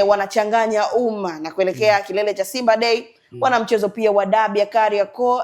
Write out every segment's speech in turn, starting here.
wanachanganya umma na kuelekea kilele cha Simba Day. Wana mchezo pia wa dabi ya Kariakoo,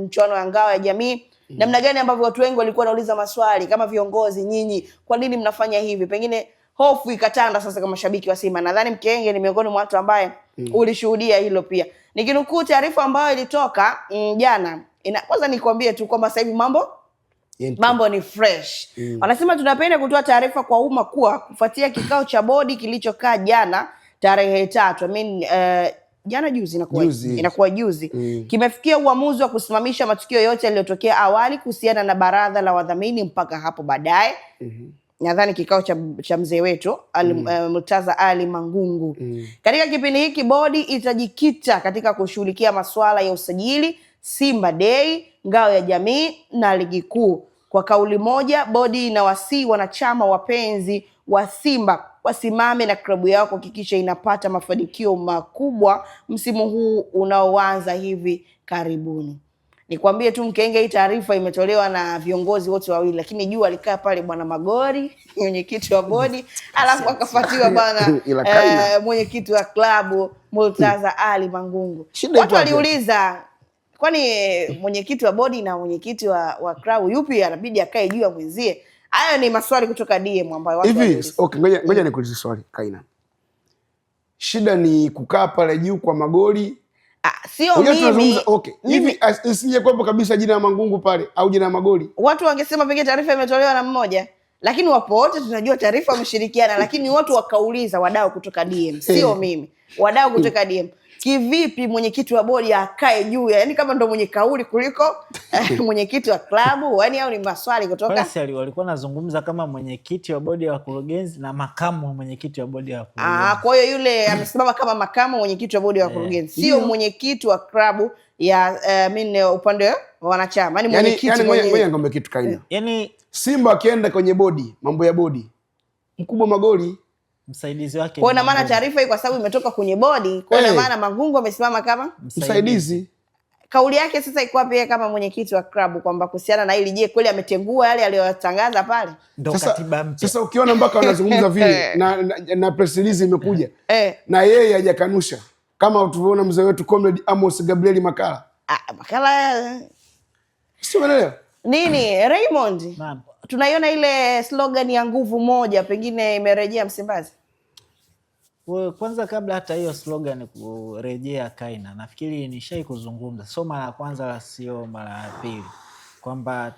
mchuano wa ngao ya jamii. Namna gani ambavyo watu wengi walikuwa wanauliza maswali kama viongozi, nyinyi kwa nini mnafanya hivi? Pengine hofu ikatanda sasa kama mashabiki wa Simba. Nadhani Mkenge ni miongoni mwa watu ambaye ulishuhudia hilo pia. Nikinukuu taarifa ambayo ilitoka jana, kwanza nikwambie tu kwamba sasa hivi mambo ni fresh. Wanasema tunapenda kutoa taarifa kwa umma kuwa kufuatia kikao cha bodi kilichokaa jana tarehe 3, jana juzi inakuwa juzi, kimefikia uamuzi wa kusimamisha matukio yote yaliyotokea awali kuhusiana na baraza la wadhamini mpaka hapo baadaye. Nadhani kikao cha mzee wetu Murtaza Ali Mangungu. Katika kipindi hiki bodi itajikita katika kushughulikia masuala ya usajili, Simba Day, ngao ya jamii na ligi kuu. Kwa kauli moja, bodi inawasihi wanachama wapenzi wa Simba wasimame na klabu yao kuhakikisha inapata mafanikio makubwa msimu huu unaoanza hivi karibuni. Nikwambie tu Mkenge, hii taarifa imetolewa na viongozi wote wawili, lakini juu alikaa pale bwana Magori, mwenyekiti wa bodi, alafu akafuatiwa bwana mwenyekiti wa klabu Murtaza Ali Mangungu. Watu waliuliza, kwani mwenyekiti wa bodi na mwenyekiti wa klabu yupi anabidi akae juu ya mwenzie? Hayo ni maswali kutoka DM ambayo watu hivi. Okay, ngoja nikuulize swali Kaina. Shida ni kukaa pale juu kwa Magori? Sio mimi. Okay. Hivi isije kwamba kabisa jina la Mangungu pale au jina la Magori. Watu wangesema pengine taarifa imetolewa na mmoja, lakini wapo wote tunajua taarifa wameshirikiana, lakini watu wakauliza wadau kutoka DM, sio mimi. Wadau kutoka DM. Kivipi mwenyekiti wa bodi akae juu? Yaani kama ndo mwenye kauli kuliko mwenyekiti wa klabu, yaani au ni maswali kutoka? Basi walikuwa nazungumza kama mwenyekiti wa bodi ya wakurugenzi na makamu wa mwenyekiti wa bodi ya wakurugenzi. Kwa hiyo yule amesimama kama makamu mwenyekiti wa bodi ya wakurugenzi, sio mwenyekiti wa klabu ya upande wa wanachama. Yaani mwenyekiti ngoja ngombe kitu Kaina. Yaani Simba akienda kwenye bodi, mambo ya bodi, mkubwa Magori msaidizi wake. Kwa ina maana taarifa hii kwa sababu imetoka kwenye bodi, kwa ina maana Mangungu amesimama kama msaidizi. Kauli yake sasa iko wapi kama mwenyekiti wa klabu kwamba kuhusiana na hili, je, kweli ametengua yale aliyotangaza pale? Ndio katiba mpya. Sasa ukiona mpaka wanazungumza vile na press release imekuja na yeye hajakanusha, kama tulivyoona mzee wetu Comrade Amos Gabriel Makala. Makala sio unaelewa nini Raymond? Tunaiona ile slogan ya nguvu moja pengine imerejea Msimbazi. Kwanza kabla hata hiyo slogan kurejea Kaina, nafikiri nishai kuzungumza, sio mara ya kwanza sio mara ya pili, kwamba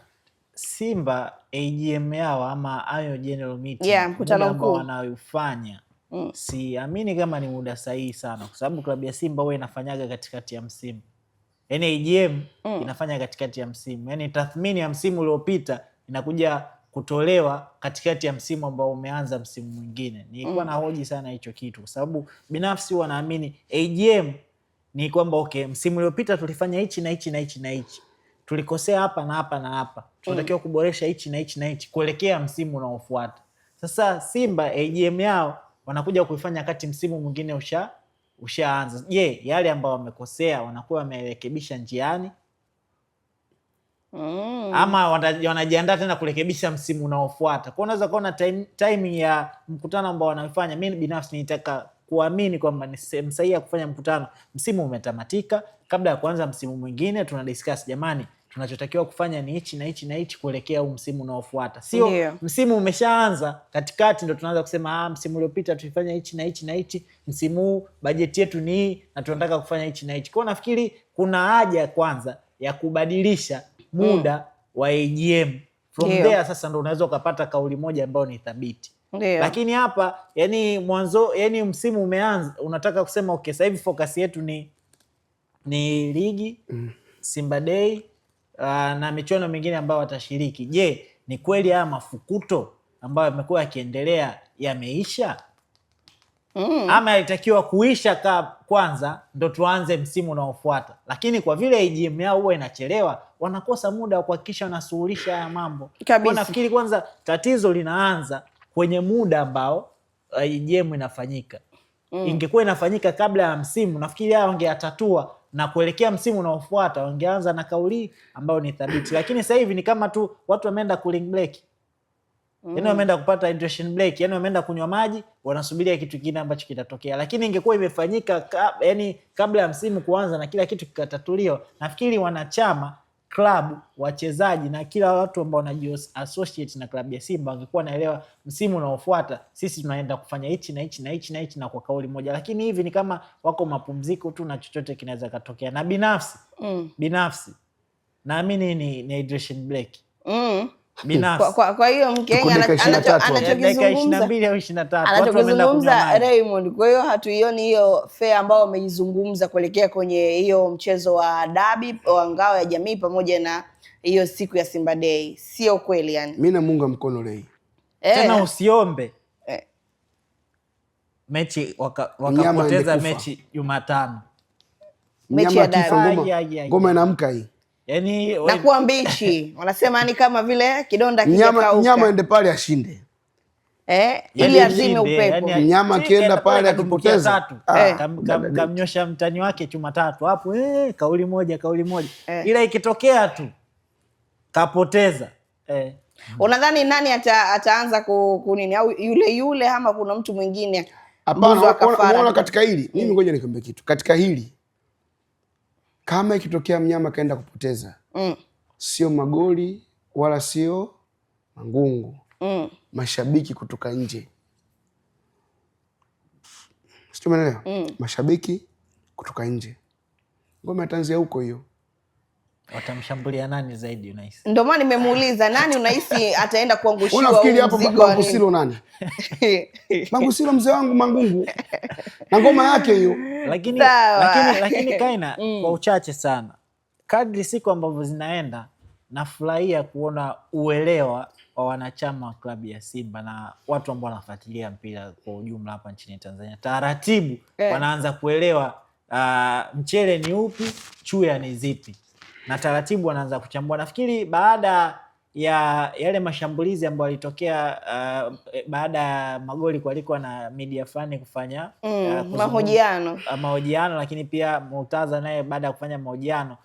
Simba AGM yao ama ayo general meeting mkutano mkuu wanaofanya siamini kama ni muda sahihi sana, kwa sababu klabu ya Simba huwa inafanyaga katikati ya msimu. Yaani AGM inafanya katikati ya msimu. Yaani tathmini ya msimu uliopita inakuja kutolewa katikati ya msimu ambao umeanza msimu mwingine. Nilikuwa na hoji sana hicho kitu, kwa sababu binafsi huwa naamini AGM ni kwamba okay, msimu uliopita tulifanya hichi na hichi na hichi na hichi, tulikosea hapa na hapa na hapa, tunatakiwa kuboresha hichi na hichi na hichi kuelekea msimu unaofuata. Sasa Simba AGM yao wanakuja kuifanya kati msimu mwingine ushaanza. Je, yale ambao wamekosea wanakuwa wamerekebisha njiani? Ama wanajiandaa tena kurekebisha msimu unaofuata? Kwa unaweza kuona timing ya mkutano ambao wanaifanya. Mimi binafsi nitaka kuamini kwamba ni sehemu sahihi ya kufanya mkutano. Msimu umetamatika, kabla ya kuanza msimu mwingine tuna discuss, jamani, tunachotakiwa kufanya ni hichi na hichi na hichi kuelekea huu msimu unaofuata. Sio msimu umeshaanza katikati ndio tunaanza kusema msimu uliopita tulifanya hichi na hichi na hichi, msimu huu bajeti yetu ni hii na tunataka kufanya hichi na hichi. Kwa nafikiri kuna haja kwanza ya kubadilisha muda wa AGM. From there sasa ndo unaweza ukapata kauli moja ambayo ni thabiti. Lakini hapa yani mwanzo, yani msimu umeanza, unataka kusema okay, sasa hivi focus yetu ni ligi, Simba Day na michuano mingine ambayo watashiriki. Je, ni kweli haya mafukuto ambayo yamekuwa yakiendelea yameisha? Ama yalitakiwa kuisha kwanza ndo tuanze msimu unaofuata? Lakini kwa vile AGM yao huwa inachelewa, wanakosa muda wa kuhakikisha wanasuluhisha haya mambo. Kwa nafikiri kwanza tatizo linaanza kwenye muda ambao AGM inafanyika. Ingekuwa inafanyika kabla ya msimu, nafikiri hao wangeyatatua na kuelekea msimu unaofuata wangeanza na kauli ambayo ni thabiti. Lakini sasa hivi ni kama tu watu wameenda cooling break. Yani wameenda kupata hydration break, yani wameenda kunywa maji, wanasubiria kitu kingine ambacho kitatokea. Lakini ingekuwa imefanyika yani kabla ya msimu kuanza na kila kitu kikatatuliwa, nafikiri wanachama, klabu, wachezaji na kila watu ambao wanaji-associate na klabu ya Simba wangekuwa naelewa msimu unaofuata sisi tunaenda kufanya hichi na hichi na hichi na hichi na kwa kauli moja. Lakini hivi ni kama wako mapumziko tu na chochote kinaweza katokea. Na binafsi naamini ni hydration break. Binafsi. Kwa hiyo Mkenya anachokizungumza 22 au 23 anachokizungumza Raymond, kwa hiyo hatuioni hiyo fair ambao wameizungumza kuelekea kwenye hiyo mchezo wa dabi wa ngao ya jamii pamoja na hiyo siku ya Simba Day. Sio kweli yani. Mimi namunga mkono Ray. Tena usiombe mechi wakapoteza mechi Jumatano. Mechi ya dabi. Ngoma inaamka hii. Yani nakuwa mbichi. Wanasema ni kama vile kidonda kijakauka. Nyama ende pale ashinde. Ili azime upepo. Nyama kienda pale akipoteza. Kamnyosha mtani wake chuma 3 hapo kauli moja. Ila ikitokea tu kapoteza. Unadhani nani ataanza kunini au yule ama kuna mtu mwingine? Hapana, unaona katika hili. Mimi ngoja nikwambie kitu. Katika hili kama ikitokea mnyama kaenda kupoteza, sio magoli wala sio Mangungu, mashabiki kutoka nje. Sio, umeelewa? Mashabiki kutoka nje. Ngoma itaanzia huko hiyo. Watamshambulia nani zaidi unahisi? Ndio maana nimemuuliza nani unahisi ataenda kuangushiwa. Unafikiri hapo Mangusilo nani? Mangusilo mzee wangu Mangungu. Na ngoma yake hiyo. Lakini Kaina kwa uchache sana. Kadri siku ambavyo zinaenda nafurahia kuona uelewa wa wanachama wa klabu ya Simba na watu ambao wanafuatilia mpira kwa ujumla hapa nchini Tanzania. Taratibu wanaanza kuelewa mchele ni upi, chuya ni zipi. Na taratibu wanaanza kuchambua. Nafikiri baada ya yale mashambulizi ambayo yalitokea baada ya magoli kualikwa na media fulani kufanya mahojiano, lakini pia Murtaza naye baada ya kufanya mahojiano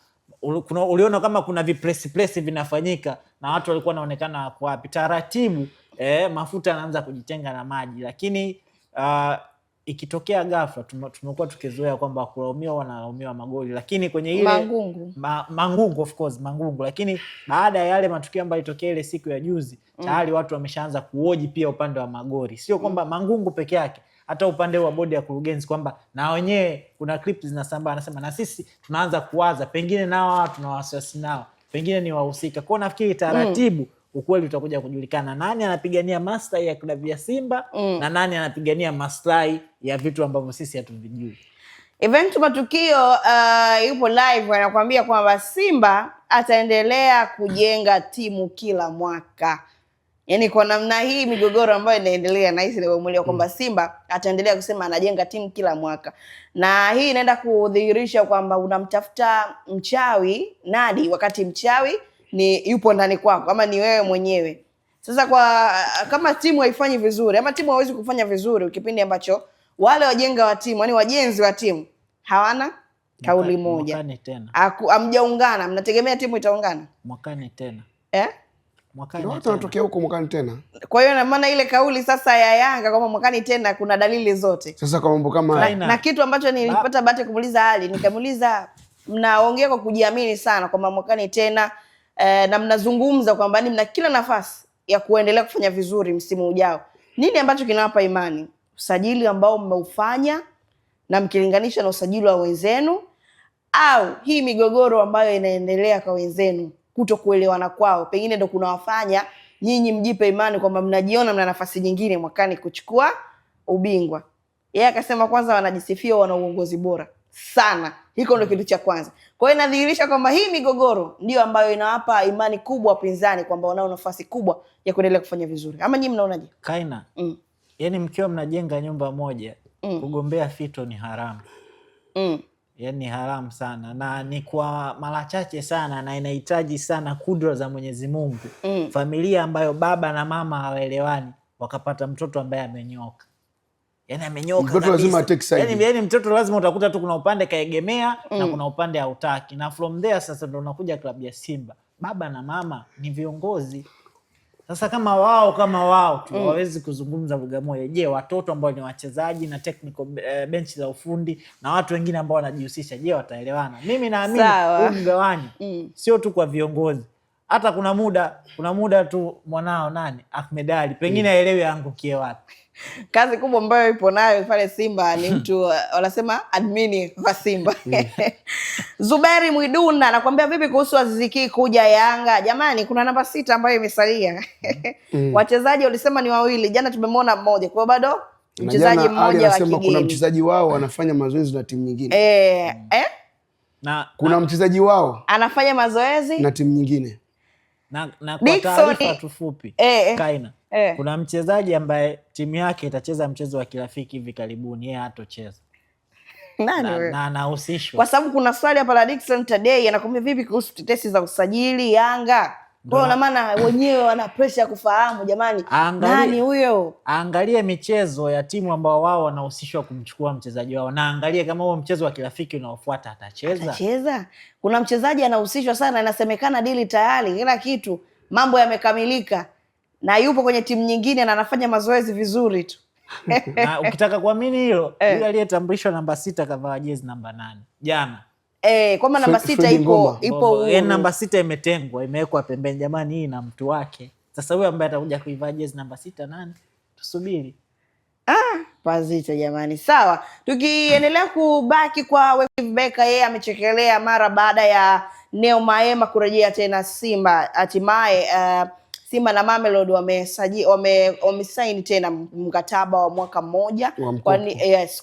uliona kama kuna vipresi vinafanyika na watu walikuwa wanaonekana wako wapi. Taratibu mafuta yanaanza kujitenga na maji, lakini ikitokea ghafla tumekuwa tukizoea kwamba kulaumiwa wanalaumiwa magoli, lakini kwenye ile Mangungu of course Mangungu, lakini baada ya yale matukio ambayo yalitokea ile siku ya juzi tayari watu wameshaanza kuoji pia upande wa magoli. Sio kwamba Mangungu peke yake, hata upande wa bodi ya kurugenzi kwamba na wenyewe kuna clips zinasambaa anasema na sisi tunaanza kuwaza pengine nao tuna wasiwasi nao, pengine ni wahusika. Kwa nafikiri taratibu ukweli utakuja kujulikana nani anapigania maslahi ya klabu ya Simba na nani anapigania maslahi ya vitu ambavyo sisi hatuvijui. Event Matukio yupo live anakuambia kwamba Simba ataendelea kujenga timu kila mwaka. Yaani kwa namna hii migogoro ambayo inaendelea na hisi nimemuelewa kwamba Simba ataendelea kusema anajenga timu kila mwaka. Na hii inaenda kudhihirisha kwamba unamtafuta mchawi nadi wakati mchawi ni yupo ndani kwako ama ni wewe mwenyewe. Sasa kama timu haifanyi vizuri ama timu hawezi kufanya vizuri kipindi ambacho wale wajenga wa timu, yani wajenzi wa timu hawana kauli moja. Mwakani tena. Hamjaungana, mnategemea timu itaungana? Mwakani tena. Mwakani tena. Watu wanatokea huko mwakani tena. Kwa hiyo na maana ile kauli sasa ya Yanga kwamba mwakani tena kuna dalili zote. Sasa kwa mambo kama na kitu ambacho nilipata bahati kumuuliza Ali, nikamuuliza mnaongea kwa kujiamini sana kwamba mwakani tena na mnazungumza kwamba mna kila nafasi ya kuendelea kufanya vizuri msimu ujao. Nini ambacho kinawapa imani? Usajili ambao mmeufanya na mkilinganisha na usajili wa wenzenu, au hii migogoro ambayo inaendelea kwa wenzenu, kutokuelewana kwao pengine ndio kunawafanya nyinyi mjipe imani kwamba mnajiona mna nafasi nyingine mwakani kuchukua ubingwa? Yeye akasema kwanza wanajisifia wana uongozi bora sana. Hiko ndio kitu cha kwanza. Kwa hiyo inadhihirisha kwamba hii migogoro ndio ambayo inawapa imani kubwa wapinzani kwamba wanao nafasi kubwa ya kuendelea kufanya vizuri. Ama nyinyi mnaonaje? Kaina. Yaani mkiwa mnajenga nyumba moja, kugombea fito ni haramu. Yaani haramu sana na ni kwa mara chache sana na inahitaji sana kudra za Mwenyezi Mungu. Familia ambayo baba na mama hawaelewani wakapata mtoto ambaye amenyoka. Yaani amenyoka kabisa. Mtoto lazima take side. Yaani mtoto lazima utakuta tu kuna upande kaegemea na kuna upande hautaki. Na from there sasa ndio unakuja klabu ya Simba. Baba na mama ni viongozi. Sasa kama wao tu hawezi kuzungumza lugha moja, je, watoto ambao ni wachezaji na technical bench za ufundi na watu wengine ambao wanajihusisha, je, wataelewana? Mimi naamini huu mgawanyo sio tu kwa viongozi, hata kuna muda tu mwanao Ahmed Ally pengine aelewe angukie wapi. Kazi kubwa ambayo ipo nayo pale Simba ni mtu wanasema admini wa Simba. Zuberi Mwiduna anakuambia vipi kuhusu Aziz Ki kuja Yanga? Jamani, kuna namba 6 ambayo imesalia. Wachezaji walisema ni wawili, jana tumemwona mmoja, kwa bado mchezaji mmoja wa kigeni. Kuna mchezaji wao anafanya mazoezi na timu nyingine. Kuna mchezaji wao anafanya mazoezi na timu nyingine. Na kwa taarifa tufupi, Kaina, kuna mchezaji ambaye timu yake itacheza mchezo wa kirafiki hivi karibuni, yeye hatocheza. Nani wewe? Na anahusishwa. Kwa sababu kuna swali hapa la Dickson Today anakuambia vipi kuhusu tetesi za usajili Yanga? Kwa na maana wenyewe wana pressure kufahamu jamani, nani huyo? Angalie michezo ya timu ambao wao wanahusishwa kumchukua mchezaji wao, na angalie kama huo mchezo wa kirafiki unaofuata atacheza. Kuna mchezaji anahusishwa sana, inasemekana dili tayari, kila kitu, mambo yamekamilika, na yupo kwenye timu nyingine na anafanya mazoezi vizuri tu. Na ukitaka kuamini hilo, yule aliyetambulishwa namba 6 kavaa jezi namba 8 jana. Kwamba namba 6 ipo namba 6 imetengwa, imewekwa pembeni. Jamani, hii na mtu wake. Sasa huyo ambaye atakuja kuivaa jezi namba 6 nani? Tusubiri. Pazito jamani. Sawa. Tukiendelea kubaki kwa Steve Barker, yeye amechekelea mara baada ya Neo Maema kurejea tena Simba. Hatimaye Simba na Mamelodi wamesaini tena mkataba wa mwaka mmoja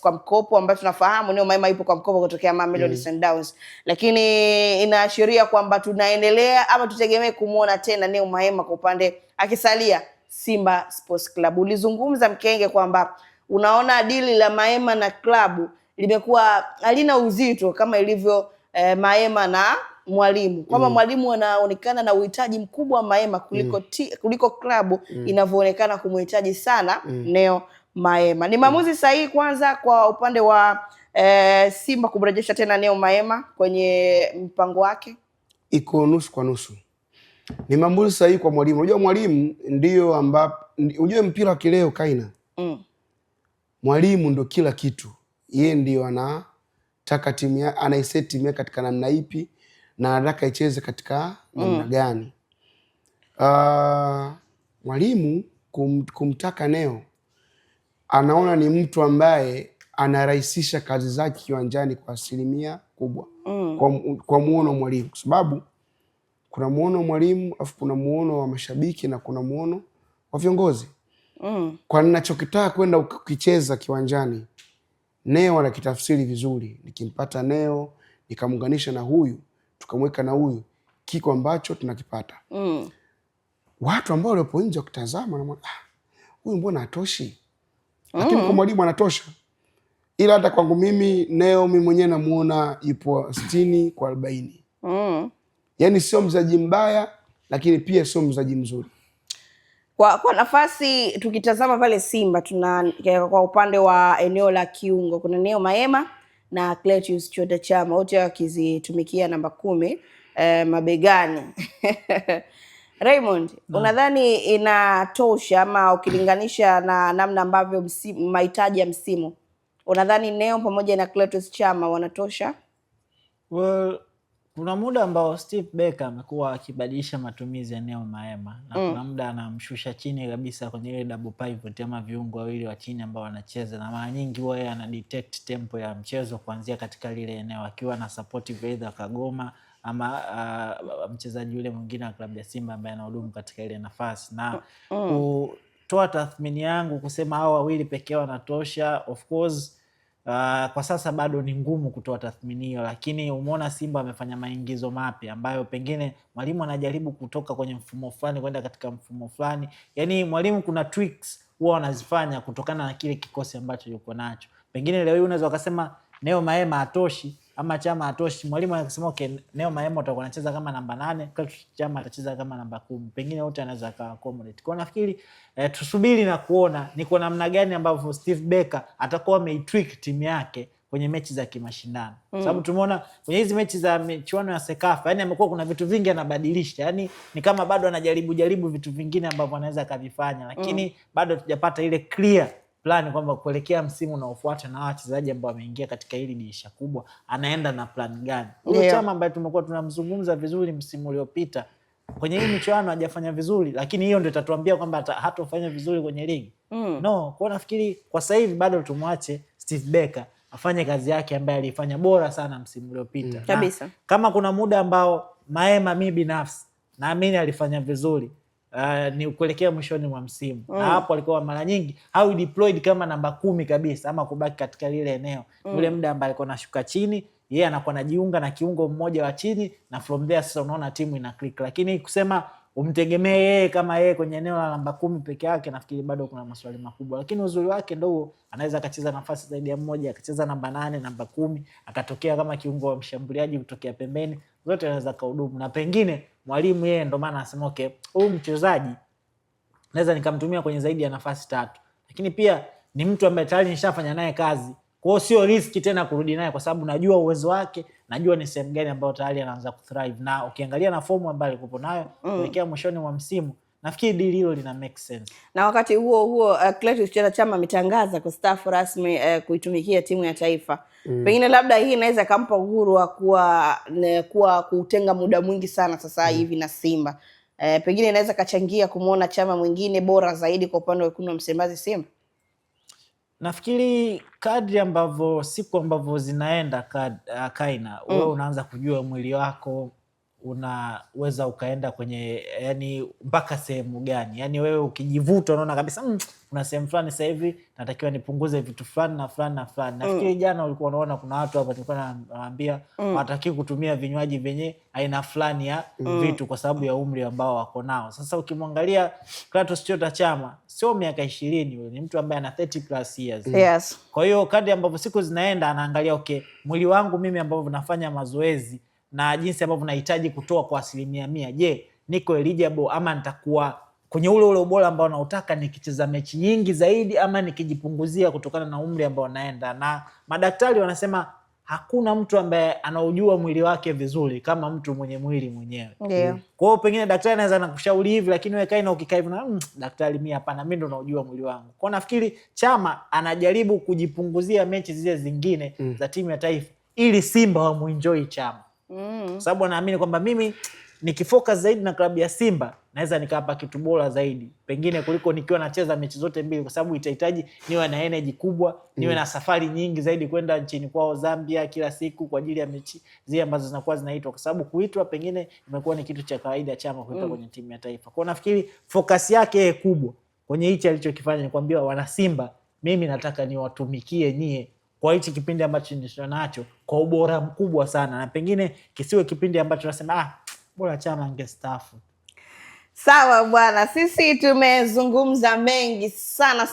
kwa mkopo, ambao tunafahamu Neo Maema ipo kwa mkopo kutokea Mamelodi Sundowns, lakini inaashiria kwamba tunaendelea ama tutegemee kumuona tena Neo Maema kwa upande akisalia Simba Sports Club. Ulizungumza Mkenge kwamba unaona dili la Maema na klabu limekuwa halina uzito kama ilivyo Maema na Mwalimu, kwamba Mwalimu anaonekana na uhitaji mkubwa wa Maema kuliko klabu inavyoonekana kumhitaji sana Neo Maema. Ni maamuzi sahihi kwanza kwa upande wa Simba kumrejesha tena Neo Maema kwenye mpango wake? Iko nusu kwa nusu. Ni maamuzi sahihi kwa Mwalimu. Unajua Mwalimu ndio ambapo unajua mpira wa kileo Kaina. Mwalimu ndo kila kitu. Yeye ndio anataka timu yake, anaiset timu yake katika namna ipi na anataka icheze katika namna gani. Mwalimu kumtaka Neo, anaona ni mtu ambaye anarahisisha kazi zake kiwanjani kwa asilimia kubwa. Kwa muono Mwalimu, kwa sababu kuna muono Mwalimu afu kuna muono wa mashabiki na kuna muono wa viongozi. Kwa ninachokitaka kwenda ukicheza kiwanjani, Neo anakitafsiri vizuri. Nikimpata Neo nikamuunganisha na huyu, tukamweka na huyu, kiko ambacho tunakipata. Watu ambao waliopo nje wakitazama na huyu mbona hatoshi? Lakini kwa Mwalimu anatosha. Ila hata kwangu mimi Neo, mimi mwenyewe namuona yupo 60 kwa 40. Yaani sio mzaji mbaya, lakini pia sio mzaji mzuri. Kwa nafasi tukitazama pale Simba, kwa upande wa eneo la kiungo kuna Neo Maema na Clatous Chota Chama, wote wakizitumikia namba 10 mabegani. Raymond, unadhani inatosha ama ukilinganisha na namna ambavyo mahitaji ya msimu, unadhani Neo pamoja na Clatous Chama wanatosha? Well, kuna muda ambao Steve Barker amekuwa akibadilisha matumizi ya Neo Maema na kuna muda anamshusha chini kabisa kwenye ile double pivot ama viungo wawili wa chini ambao wanacheza, na mara nyingi huwa yeye ana detect tempo ya mchezo kuanzia katika lile eneo akiwa na supportive either Kagoma ama mchezaji yule mwingine wa klabu ya Simba ambaye anahudumu katika ile nafasi. Na kutoa tathmini yangu kusema hao wawili pekee wanatosha, of course kwa sasa bado ni ngumu kutoa tathmini hiyo, lakini umeona Simba amefanya maingizo mapya ambayo pengine Mwalimu anajaribu kutoka kwenye mfumo fulani kwenda katika mfumo fulani. Yaani Mwalimu kuna tweaks huwa anazifanya kutokana na kile kikosi ambacho yuko nacho. Pengine leo hii unaweza ukasema Neo Maema hatoshi ama Chama hatoshi. Mwalimu anasema okay, Neo Maema atakuwa anacheza kama namba 8, Clatous Chama atacheza kama namba 10. Pengine wote anaweza accommodate. Kwa nafikiri tusubiri na kuona ni kwa namna gani ambavyo Steve Barker atakuwa ameitweak timu yake kwenye mechi za kimashindano. Sababu tumeona kwenye hizi mechi za michuano ya Sekafa, yani amekuwa kuna vitu vingi anabadilisha. Yani ni kama bado anajaribu vitu vingine ambavyo anaweza kavifanya, lakini bado hatujapata ile clear plan kwamba kuelekea msimu unaofuata na wachezaji ambao wameingia katika hili dirisha kubwa anaenda na plan gani. Huyo Chama ambaye tumekuwa tunamzungumza vizuri msimu uliopita, kwenye hii michuano hajafanya vizuri, lakini hiyo ndio itatuambia kwamba hatofanya vizuri kwenye ligi. No, kwa nafikiri kwa sasa hivi bado tumwache Steve Barker afanye kazi yake ambaye alifanya bora sana msimu uliopita. Kabisa. Kama kuna muda ambao Maema mimi binafsi naamini alifanya vizuri, ni kuelekea mwishoni mwa msimu. Na hapo alikuwa mara nyingi how deployed kama namba 10 kabisa, ama kubaki katika lile eneo. Ule muda ambao alikuwa anashuka chini, yeye anakuwa anajiunga na kiungo mmoja wa chini, na from there sasa unaona timu ina click. Lakini kusema umtegemee yeye kama yeye kwenye eneo la namba 10 peke yake, nafikiri bado kuna maswali makubwa. Lakini uzuri wake ndio anaweza akacheza nafasi zaidi ya moja, akacheza namba 8, namba 10, akatokea kama kiungo wa mshambuliaji kutokea pembeni, zote anaweza kahudumu. Na pengine mwalimu yeye ndio maana anasema okay, huyu mchezaji naweza nikamtumia kwenye zaidi ya nafasi 3. Lakini pia ni mtu ambaye tayari nishafanya naye kazi. Kwa hiyo sio riski tena kurudi naye, kwa sababu najua uwezo wake, najua ni sehemu gani ambayo tayari anaanza kuthrive. Na ukiangalia na fomu ambayo alikuwa nayo kuelekea mwishoni mwa msimu, nafikiri deal hilo lina make sense. Na wakati huo Clatous Chama ametangaza kustaafu rasmi kuitumikia timu ya taifa. Pengine labda hii inaweza kumpa uhuru wa kuwa kutenga muda mwingi sana sasa hivi na Simba. Pengine inaweza kachangia kumuona Chama mwingine bora zaidi kwa upande wa wekundu wa Msimbazi Simba. Nafikiri kadri ambavyo siku ambavyo zinaenda Kaina, wewe unaanza kujua mwili wako unaweza ukaenda kwenye yani mpaka sehemu gani. Yani wewe ukijivuta unaona kabisa kuna sehemu fulani sasa hivi natakiwa nipunguze vitu fulani na fulani na fulani. Nafikiri jana ulikuwa unaona kuna watu hapa tulikuwa nawaambia hawataki kutumia vinywaji vyenye aina fulani ya vitu kwa sababu ya umri ambao wako nao. Sasa ukimwangalia Clatous Chama sio miaka 20, yule ni mtu ambaye ana 30+ years. Yes. Kwa hiyo kadri ambavyo siku zinaenda anaangalia okay, mwili wangu mimi ambavyo nafanya mazoezi na jinsi ambavyo nahitaji kutoa kwa 100%, je, niko eligible ama nitakuwa kwenye ule ubora ambao nautaka nikicheza mechi nyingi zaidi, ama nikijipunguzia kutokana na umri ambao naenda. Na madaktari wanasema hakuna mtu ambaye anaujua mwili wake vizuri kama mtu mwenye mwili mwenyewe. Kwa hiyo pengine daktari anaweza nakushauri hivi, lakini wewe Kaina ukikaa hivi na daktari, mimi hapana, mimi ndo naujua mwili wangu. Kwa nafikiri Chama anajaribu kujipunguzia mechi zile zingine za timu ya taifa ili Simba wamuenjoy Chama. Sababu anaamini kwamba mimi nikifocus zaidi na klabu ya Simba naweza nikapa kitu bora zaidi pengine kuliko nikiwa nacheza mechi zote mbili, kwa sababu itahitaji niwe na energy kubwa, niwe na safari nyingi zaidi kwenda nchini kwao Zambia kila siku kwa ajili ya mechi zile ambazo zinakuwa zinaitwa, kwa sababu kuitwa pengine imekuwa ni kitu cha kawaida Chama kuitwa kwenye timu ya taifa. Kwa nafikiri focus yake kubwa kwenye hichi alichokifanya ni kuambia wana Simba, mimi nataka niwatumikie nyie kwa hichi kipindi ambacho nilicho nacho kwa ubora mkubwa sana, na pengine kisiwe kipindi ambacho nasema bora Chama angestaafu. Sawa bwana, sisi tumezungumza mengi sana.